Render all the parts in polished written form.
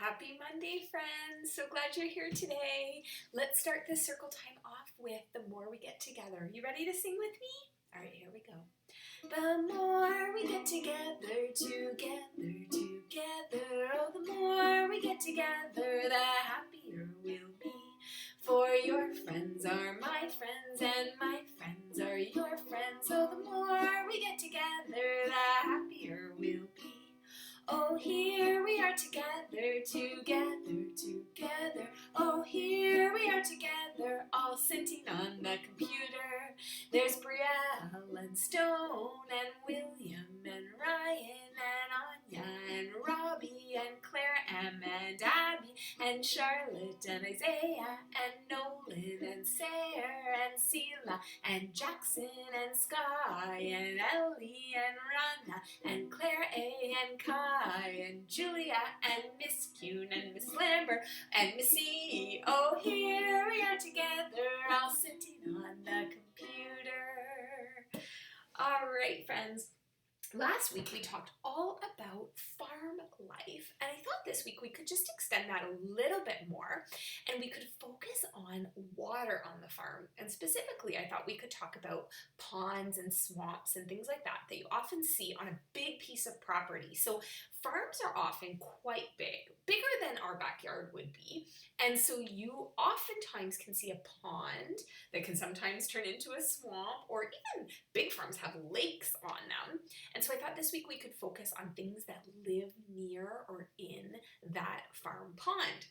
Happy Monday, friends. So glad you're here today. Let's start this circle time off with The More We Get Together. You ready to sing with me? All right, here we go. The more we get together, oh, the more we get together, the happier we'll be. For your friends are my friends, and my friends are your friends. So the more we get together, the happier we'll be. Oh, here we are together. Oh, here we are together, all sitting on the computer. There's Brielle and Stone and William and Ryan and Anya and Robbie and Claire, Em and Abby and Charlotte and Isaiah and Nolan and Sarah and Sela and Jackson and Sky and Ellie and Rana and Claire A and Kai and Julia and Miss Kuhn and Miss Lambert and Missy. Oh, here we are together, all sitting on the computer. All right, friends. Last week we talked all about farm life, and I thought this week we could just extend that a little bit more and we could focus on water on the farm. And specifically, I thought we could talk about ponds and swamps and things like that you often see on a big piece of property. So farms are often quite big, bigger than our backyard would be. And so you oftentimes can see a pond that can sometimes turn into a swamp, or even big farms have lakes on them. And so I thought this week we could focus on things that live near or in that farm pond.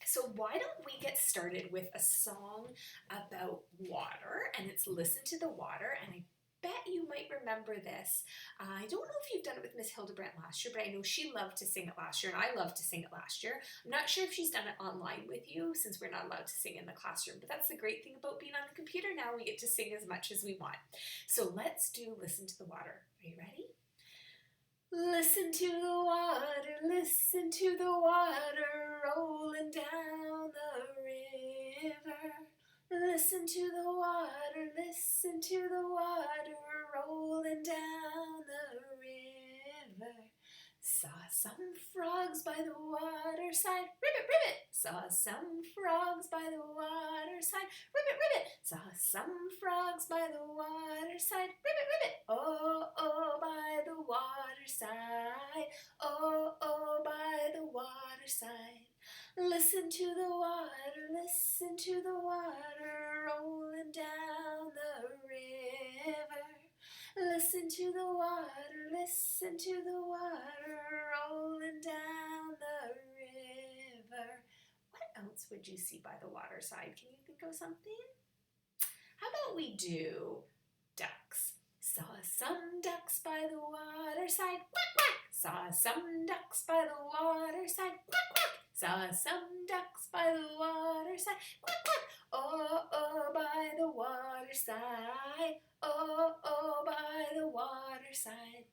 So why don't we get started with a song about water, and it's Listen to the Water, and I bet you might remember this. I don't know if you've done it with Miss Hildebrandt last year, but I know she loved to sing it last year, and I loved to sing it last year. I'm not sure if she's done it online with you, since we're not allowed to sing in the classroom, but that's the great thing about being on the computer now. We get to sing as much as we want. So let's do Listen to the Water. Are you ready? Listen to the water rolling down the river. Listen to the water rolling down the river. Saw some frogs by the waterside, ribbit, ribbit. Saw some frogs by the waterside, ribbit, ribbit. Saw some frogs by the waterside, ribbit, ribbit. Oh, oh, by the waterside. Oh, oh, by the waterside. Listen to the water rolling down the river. Listen to the water rolling down the river. What else would you see by the waterside? Can you think of something? How about we do ducks? Saw some ducks by the waterside, quack, quack. Saw some ducks by the waterside, quack, quack. Saw some ducks by the waterside, quack, quack. Oh, oh, by the waterside. Oh, oh, by the waterside.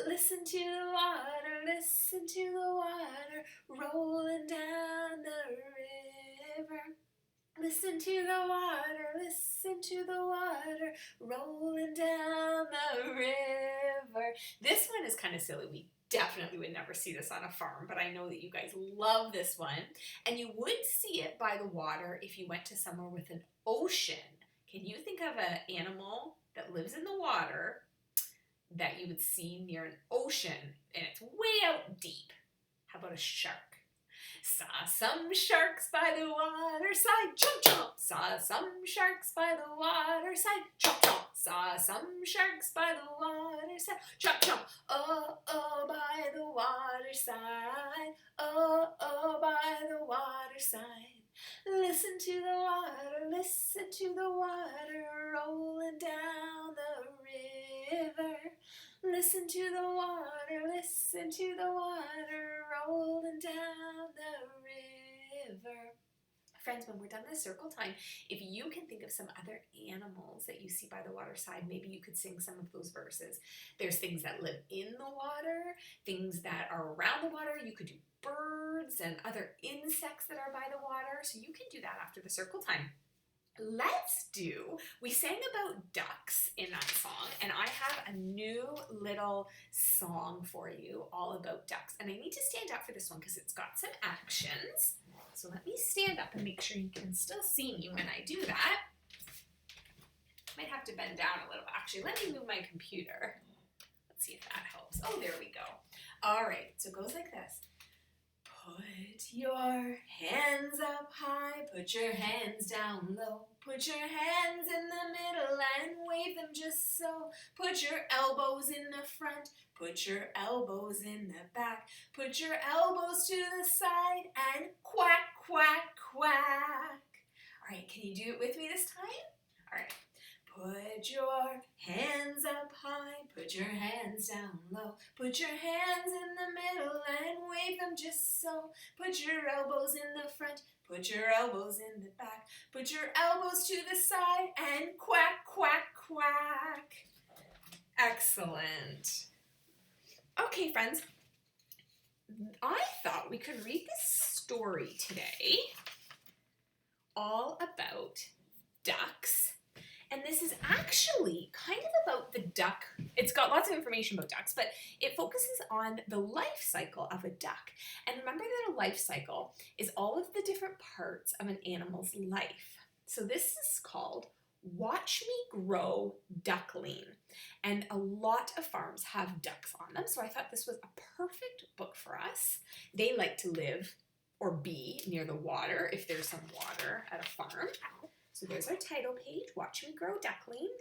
Listen to the water rolling down the river. Listen to the water rolling down the river. This one is kind of silly. We definitely would never see this on a farm, but I know that you guys love this one. And you would see it by the water if you went to somewhere with an ocean. Can you think of an animal that lives in the water that you would see near an ocean and it's way out deep? How about a shark? Saw some sharks by the waterside, chomp chomp. Saw some sharks by the waterside, chomp chomp. Saw some sharks by the waterside, chomp chomp. Oh, oh, by the waterside. Oh, oh, by the waterside. Listen to the water rolling down the river. Listen to the water rolling down the river. Friends, when we're done this circle time, if you can think of some other animals that you see by the waterside, maybe you could sing some of those verses. There's things that live in the water, things that are around the water. You could do birds and other insects that are by the water. So you can do that after the circle time. we sang about ducks in that song, and I have a new little song for you all about ducks. And I need to stand up for this one because it's got some actions. So let me stand up and make sure you can still see me when I do that. Might have to bend down a little. Actually, let me move my computer. Let's see if that helps. Oh, there we go. All right, so it goes like this. Put your hands up high, put your hands down low. Put your hands in the middle and wave them just so. Put your elbows in the front, put your elbows in the back. Put your elbows to the side and quack, quack, quack. All right, can you do it with me this time? All right. Put your hands up high, put your hands down low. Put your hands in the middle and wave them just so. Put your elbows in the front, put your elbows in the back. Put your elbows to the side and quack, quack, quack. Excellent. Okay, friends, I thought we could read this story today all about ducks. And this is actually kind of about the duck. It's got lots of information about ducks, but it focuses on the life cycle of a duck. And remember that a life cycle is all of the different parts of an animal's life. So this is called Watch Me Grow Duckling. And a lot of farms have ducks on them, so I thought this was a perfect book for us. They like to live or be near the water if there's some water at a farm. So there's our title page, Watch Me Grow Duckling.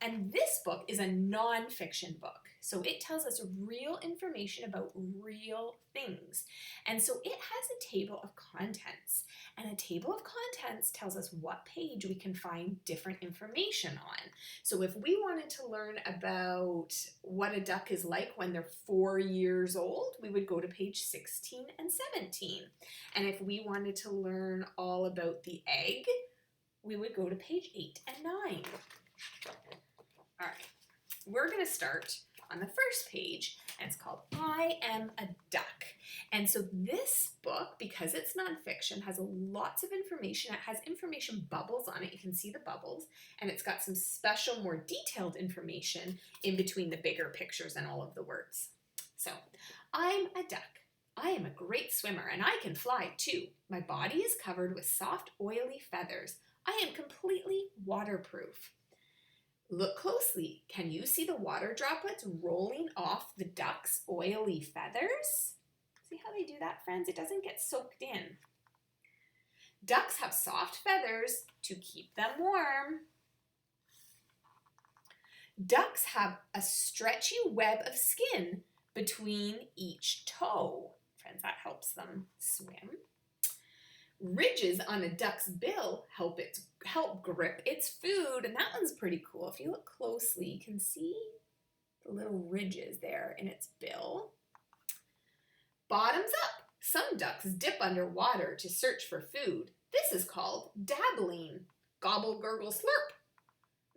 And this book is a non-fiction book. So it tells us real information about real things. And so it has a table of contents. And a table of contents tells us what page we can find different information on. So if we wanted to learn about what a duck is like when they're 4 years old, we would go to page 16 and 17. And if we wanted to learn all about the egg, we would go to page 8 and 9. All right, we're going to start on the first page, and it's called I Am a Duck. And so this book, because it's nonfiction, has lots of information. It has information bubbles on it. You can see the bubbles, and it's got some special, more detailed information in between the bigger pictures and all of the words. So, I'm a duck. I am a great swimmer, and I can fly too. My body is covered with soft, oily feathers. I am completely waterproof. Look closely. Can you see the water droplets rolling off the duck's oily feathers? See how they do that, friends? It doesn't get soaked in. Ducks have soft feathers to keep them warm. Ducks have a stretchy web of skin between each toe. Friends, that helps them swim. Ridges on a duck's bill help grip its food, and that one's pretty cool. If you look closely, you can see the little ridges there in its bill. Bottoms up. Some ducks dip underwater to search for food. This is called dabbling. Gobble, gurgle, slurp.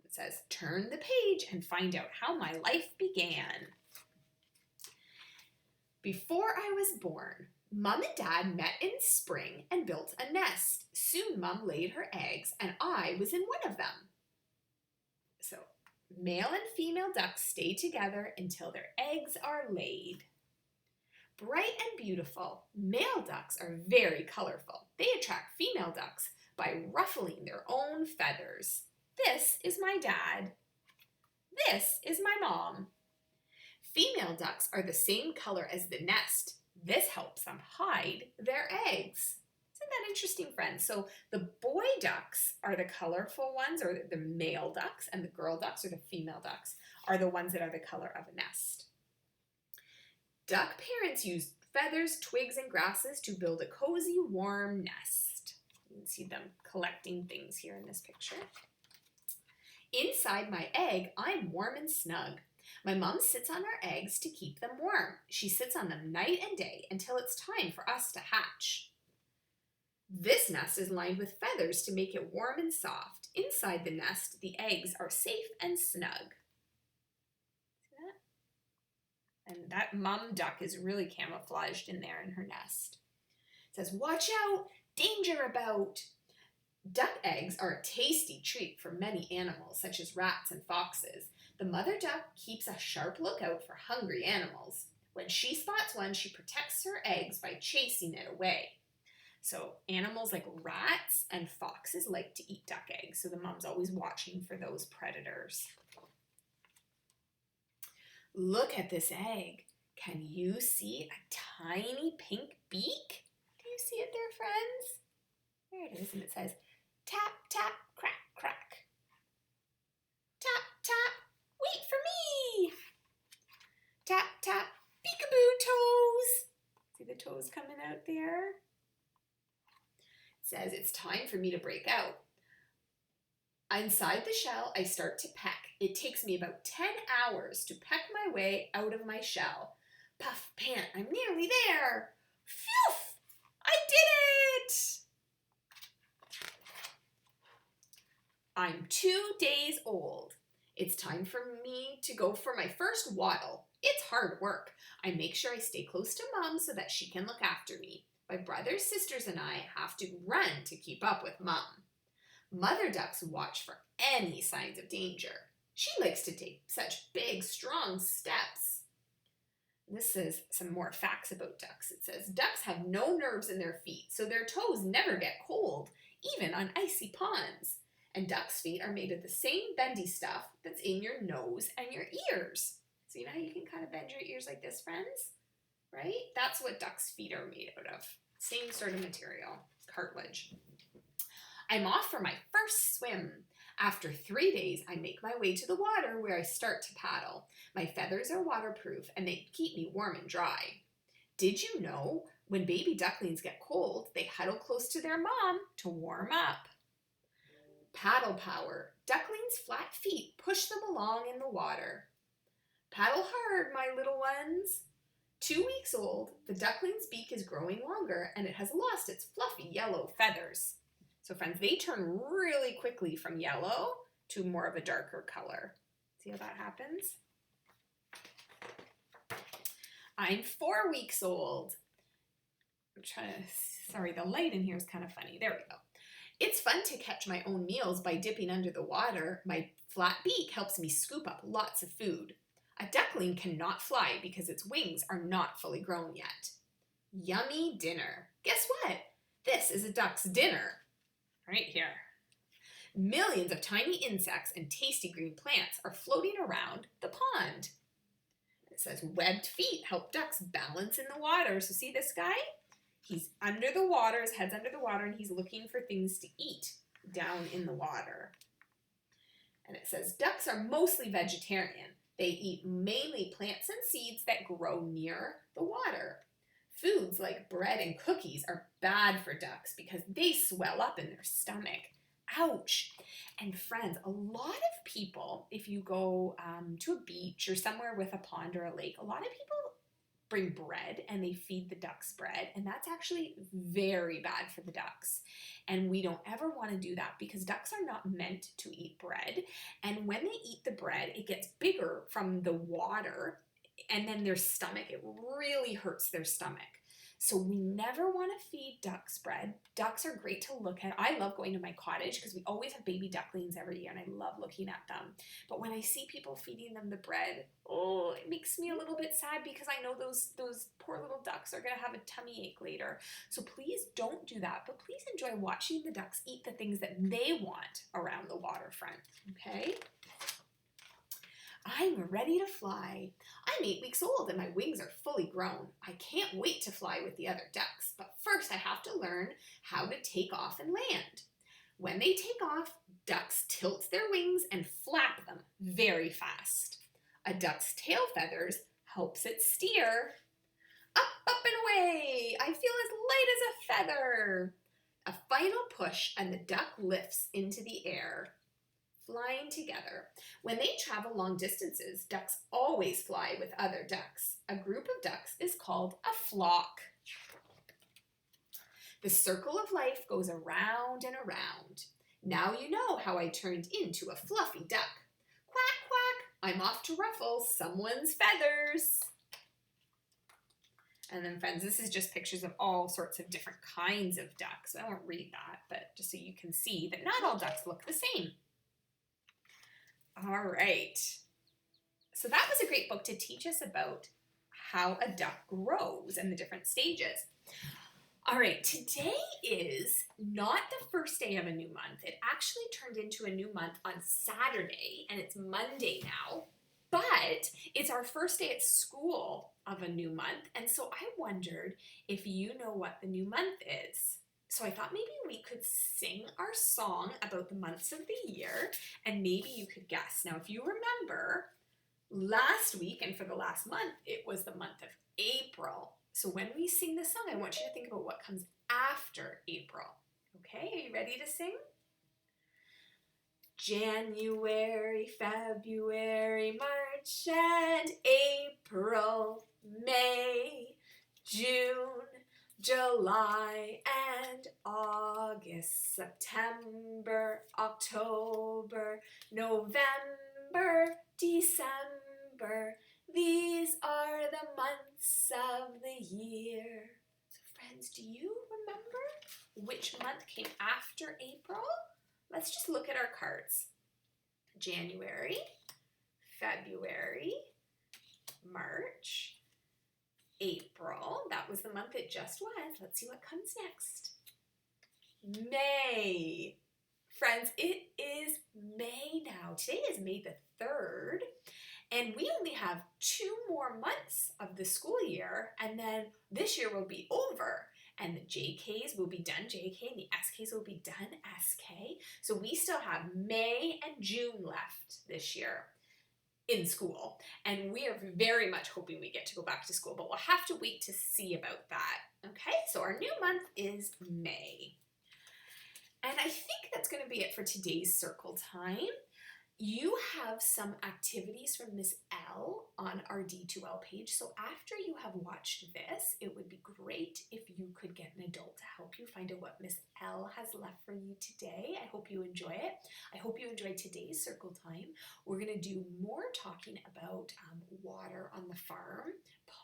It says, turn the page and find out how my life began. Before I was born, Mom and Dad met in spring and built a nest. Soon Mom laid her eggs and I was in one of them. So, male and female ducks stay together until their eggs are laid. Bright and beautiful, male ducks are very colorful. They attract female ducks by ruffling their own feathers. This is my dad. This is my mom. Female ducks are the same color as the nest. This helps them hide their eggs. Isn't that interesting, friends? So the boy ducks are the colorful ones, or the male ducks, and the girl ducks, or the female ducks, are the ones that are the color of a nest. Duck parents use feathers, twigs, and grasses to build a cozy, warm nest. You can see them collecting things here in this picture. Inside my egg, I'm warm and snug. My mom sits on our eggs to keep them warm. She sits on them night and day until it's time for us to hatch. This nest is lined with feathers to make it warm and soft. Inside the nest, the eggs are safe and snug. See that? And that mom duck is really camouflaged in there in her nest. It says, watch out, danger about. Duck eggs are a tasty treat for many animals, such as rats and foxes. The mother duck keeps a sharp lookout for hungry animals. When she spots one, she protects her eggs by chasing it away. So animals like rats and foxes like to eat duck eggs, so the mom's always watching for those predators. Look at this egg. Can you see a tiny pink beak? Do you see it there, friends? There it is, and it says, tap, tap, crack, crack. Tap, tap, wait for me. Tap, tap, peekaboo toes. See the toes coming out there? It says, it's time for me to break out. Inside the shell, I start to peck. It takes me about 10 hours to peck my way out of my shell. Puff, pant, I'm nearly there. Phew! I did it! I'm 2 days old. It's time for me to go for my first waddle. It's hard work. I make sure I stay close to Mom so that she can look after me. My brothers, sisters, and I have to run to keep up with Mom. Mother ducks watch for any signs of danger. She likes to take such big, strong steps. This is some more facts about ducks. It says, ducks have no nerves in their feet, so their toes never get cold, even on icy ponds. And ducks' feet are made of the same bendy stuff that's in your nose and your ears. So you know how you can kind of bend your ears like this, friends? Right? That's what ducks' feet are made out of. Same sort of material, cartilage. I'm off for my first swim. After 3 days, I make my way to the water where I start to paddle. My feathers are waterproof and they keep me warm and dry. Did you know when baby ducklings get cold, they huddle close to their mom to warm up? Paddle power. Ducklings' flat feet push them along in the water. Paddle hard, my little ones. 2 weeks old, the duckling's beak is growing longer and it has lost its fluffy yellow feathers. So friends, they turn really quickly from yellow to more of a darker color. See how that happens? I'm 4 weeks old. Sorry, the light in here is kind of funny. There we go. It's fun to catch my own meals by dipping under the water. My flat beak helps me scoop up lots of food. A duckling cannot fly because its wings are not fully grown yet. Yummy dinner. Guess what? This is a duck's dinner. Right here. Millions of tiny insects and tasty green plants are floating around the pond. It says webbed feet help ducks balance in the water. So see this guy? He's under the water, his head's under the water, and he's looking for things to eat down in the water. And it says ducks are mostly vegetarian. They eat mainly plants and seeds that grow near the water. Foods like bread and cookies are bad for ducks because they swell up in their stomach. Ouch! And friends, a lot of people, if you go to a beach or somewhere with a pond or a lake, a lot of people bring bread and they feed the ducks bread, and that's actually very bad for the ducks. And we don't ever want to do that because ducks are not meant to eat bread. And when they eat the bread, it gets bigger from the water, and then their stomach, it really hurts their stomach. So we never want to feed ducks bread. Ducks are great to look at. I love going to my cottage because we always have baby ducklings every year and I love looking at them. But when I see people feeding them the bread, oh, it makes me a little bit sad because I know those poor little ducks are going to have a tummy ache later. So please don't do that, but please enjoy watching the ducks eat the things that they want around the waterfront, okay? I'm ready to fly. I'm 8 weeks old and my wings are fully grown. I can't wait to fly with the other ducks, but first I have to learn how to take off and land. When they take off, ducks tilt their wings and flap them very fast. A duck's tail feathers helps it steer. Up, up and away! I feel as light as a feather. A final push and the duck lifts into the air, flying together. When they travel long distances, ducks always fly with other ducks. A group of ducks is called a flock. The circle of life goes around and around. Now you know how I turned into a fluffy duck. Quack, quack, I'm off to ruffle someone's feathers. And then friends, this is just pictures of all sorts of different kinds of ducks. I won't read that, but just so you can see that not all ducks look the same. All right. So that was a great book to teach us about how a duck grows and the different stages. All right, today is not the first day of a new month. It actually turned into a new month on Saturday, and it's Monday now. But it's our first day at school of a new month, and so I wondered if you know what the new month is. So I thought maybe we could sing our song about the months of the year, and maybe you could guess. Now, if you remember, last week and for the last month, it was the month of April. So when we sing this song, I want you to think about what comes after April. Okay, are you ready to sing? January, February, March, and April, May, June, July, and August, September, October, November, December. These are the months of the year. So friends, do you remember which month came after April? Let's just look at our cards. January, February, March, April. That was the month it just was. Let's see what comes next. May. Friends, it is May now. Today is May the 3rd. And we only have 2 more months of the school year, and then this year will be over. And the JKs will be done JK, and the SKs will be done SK. So we still have May and June left this year in school. And we are very much hoping we get to go back to school, but we'll have to wait to see about that. Okay, so our new month is May. And I think that's going to be it for today's circle time. You have some activities from Miss L on our D2L page. So after you have watched this, it would be great if you could get an adult to help you find out what Miss L has left for you today. I hope you enjoy it. I hope you enjoyed today's circle time. We're going to do more talking about water on the farm,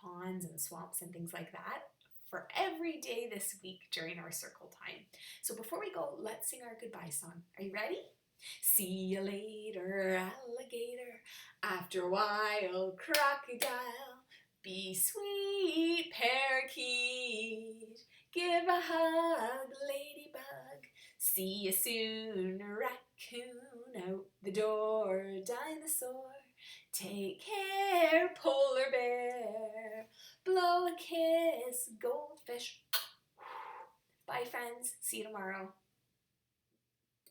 ponds and swamps and things like that for every day this week during our circle time. So before we go, let's sing our goodbye song. Are you ready? See you later, alligator. After a while, crocodile. Be sweet, parakeet. Give a hug, ladybug. See you soon, raccoon. Out the door, dinosaur. Take care, polar bear. Blow a kiss, goldfish. Bye, friends. See you tomorrow.